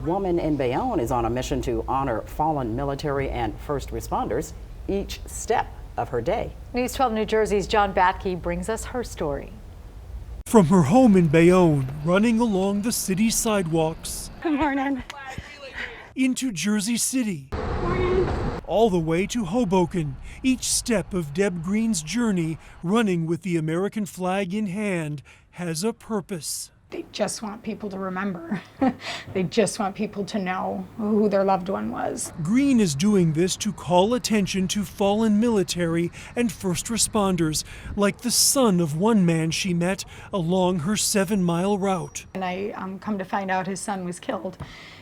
woman in Bayonne is on a mission to honor fallen military and first responders each step of her day. News 12 New Jersey's John Bathke brings us her story. From her home in Bayonne, running along the city sidewalks. Good morning. Into Jersey City. All the way to Hoboken, each step of Deb Green's journey, running with the American flag in hand, has a purpose. They just want people to remember. They just want people to know who their loved one was. Green is doing this to call attention to fallen military and first responders, like the son of one man she met along her 7-mile route. And I come to find out his son was killed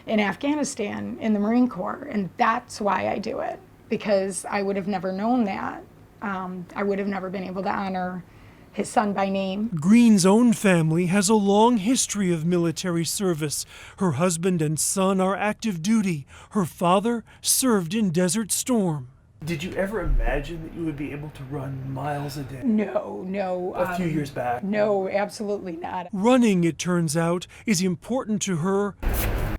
in Afghanistan in the Marine Corps, and that's why I do it, because I would have never known that. I would have never been able to honor his son by name. Green's own family has a long history of military service. Her husband and son are active duty. Her father served in Desert Storm. Did you ever imagine that you would be able to run miles a day? No. A few years back? No, absolutely not. Running, it turns out, is important to her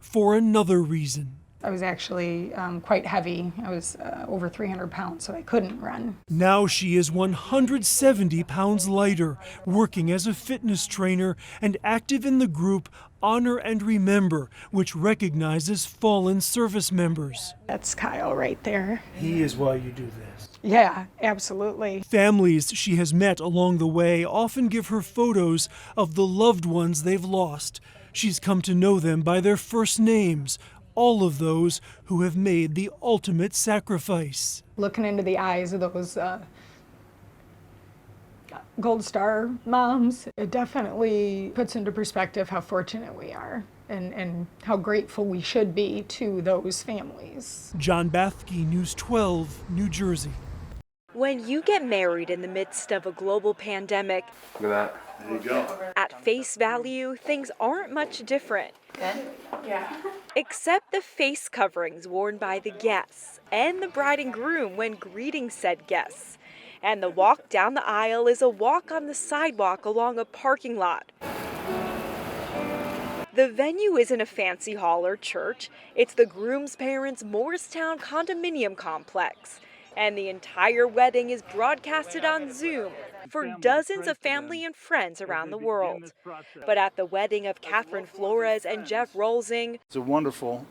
for another reason. I was actually quite heavy. I was over 300 pounds, so I couldn't run. Now she is 170 pounds lighter, working as a fitness trainer and active in the group Honor and Remember, which recognizes fallen service members. That's Kyle right there. He is why you do this. Yeah, absolutely. Families she has met along the way often give her photos of the loved ones they've lost. She's come to know them by their first names, all of those who have made the ultimate sacrifice. Looking into the eyes of those Gold Star moms, it definitely puts into perspective how fortunate we are and how grateful we should be to those families. John Bathke, News 12, New Jersey. When you get married in the midst of a global pandemic, Look at that. There you go. at face value, things aren't much different. Yeah. Except the face coverings worn by the guests and the bride and groom when greeting said guests. And the walk down the aisle is a walk on the sidewalk along a parking lot. The venue isn't a fancy hall or church. It's the groom's parents' Morristown condominium complex. And the entire wedding is broadcasted on Zoom for dozens of family and friends around the world. But at the wedding of Catherine Flores and Jeff Rolsing, it's a wonderful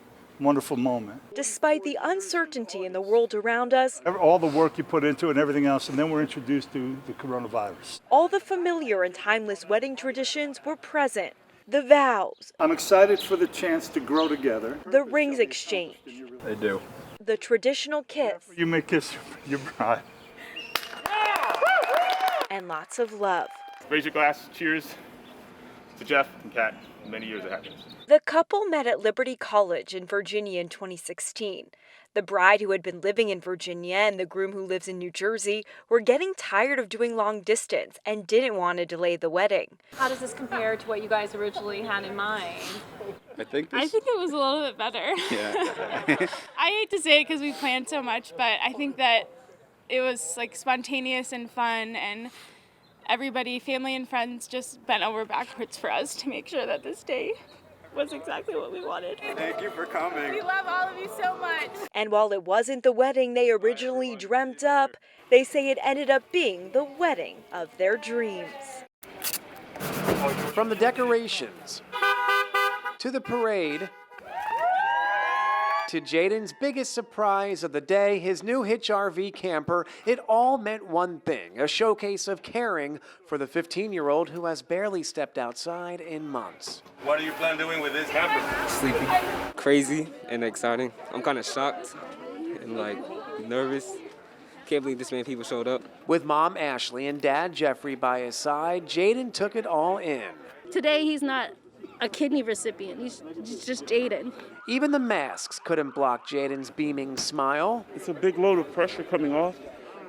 moment. Despite the uncertainty in the world around us, All the work you put into it and everything else, and then we're introduced to the coronavirus. all the familiar and timeless wedding traditions were present. The vows, I'm excited for the chance to grow together. the rings exchange, They do. the traditional kiss, You may kiss your bride. and lots of love. Raise your glass. Cheers to Jeff and Kat. Many years of happiness. The couple met at Liberty College in Virginia in 2016. The bride, who had been living in Virginia, and the groom, who lives in New Jersey, were getting tired of doing long distance and didn't want to delay the wedding. How does this compare to what you guys originally had in mind? I think it was a little bit better. Yeah. I hate to say it because we planned so much, but I think that it was like spontaneous and fun, and everybody, family and friends, just bent over backwards for us to make sure that this day was exactly what we wanted. Thank you for coming. We love all of you so much. And while it wasn't the wedding they originally dreamt up, they say it ended up being the wedding of their dreams. From the decorations to the parade to Jaden's biggest surprise of the day, his new Hitch RV camper, it all meant one thing, a showcase of caring for the 15-year-old who has barely stepped outside in months. What do you plan doing with this camper? Sleepy, crazy, and exciting. I'm kind of shocked and nervous. Can't believe this many people showed up. With mom Ashley and dad Jeffrey by his side, Jaden took it all in. Today he's not a kidney recipient, he's just Jaden. Even the masks couldn't block Jaden's beaming smile. It's a big load of pressure coming off.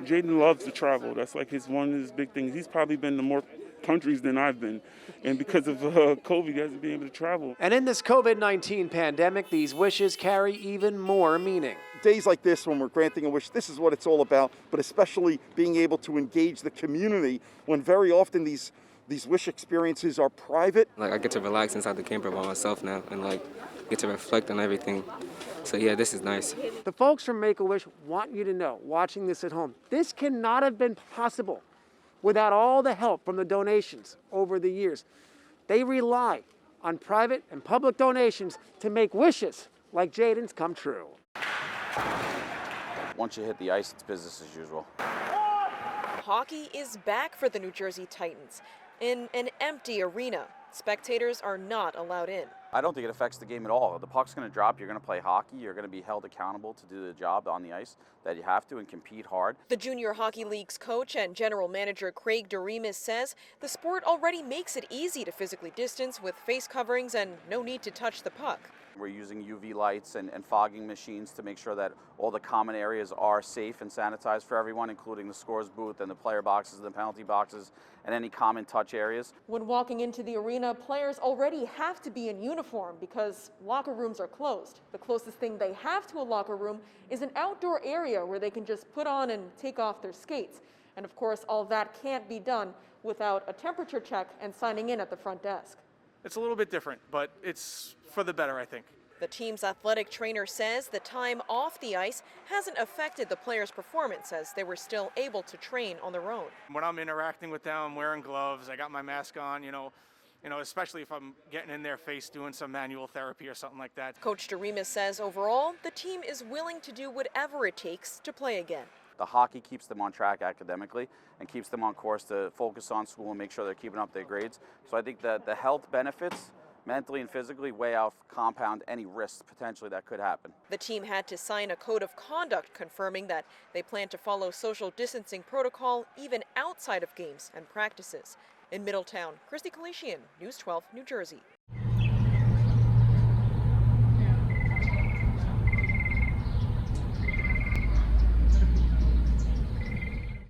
Jaden loves to travel. That's one of his big things. He's probably been to more countries than I've been. And because of COVID, he hasn't been able to travel. And in this COVID-19 pandemic, these wishes carry even more meaning. Days like this, when we're granting a wish, this is what it's all about, but especially being able to engage the community when very often these wish experiences are private. I get to relax inside the camper by myself now and get to reflect on everything. So yeah, this is nice. The folks from Make-A-Wish want you to know, watching this at home, this cannot have been possible without all the help from the donations over the years. They rely on private and public donations to make wishes like Jaden's come true. Once you hit the ice, it's business as usual. Hockey is back for the New Jersey Titans in an empty arena. Spectators are not allowed in. I don't think it affects the game at all. The puck's going to drop, you're going to play hockey, you're going to be held accountable to do the job on the ice that you have to and compete hard. The Junior Hockey League's coach and general manager Craig Doremus says the sport already makes it easy to physically distance with face coverings and no need to touch the puck. We're using UV lights and fogging machines to make sure that all the common areas are safe and sanitized for everyone, including the scores booth and the player boxes and the penalty boxes and any common touch areas. When walking into the arena, players already have to be in uniform because locker rooms are closed. The closest thing they have to a locker room is an outdoor area where they can just put on and take off their skates. And of course, all that can't be done without a temperature check and signing in at the front desk. It's a little bit different, but it's for the better, I think. The team's athletic trainer says the time off the ice hasn't affected the players' performance as they were still able to train on their own. When I'm interacting with them, I'm wearing gloves, I got my mask on, you know, especially if I'm getting in their face doing some manual therapy or something like that. Coach Doremus says overall, the team is willing to do whatever it takes to play again. The hockey keeps them on track academically and keeps them on course to focus on school and make sure they're keeping up their grades. So I think that the health benefits, mentally and physically, way out compound any risks potentially that could happen. The team had to sign a code of conduct confirming that they plan to follow social distancing protocol even outside of games and practices. In Middletown, Christy Kalishian, News 12, New Jersey.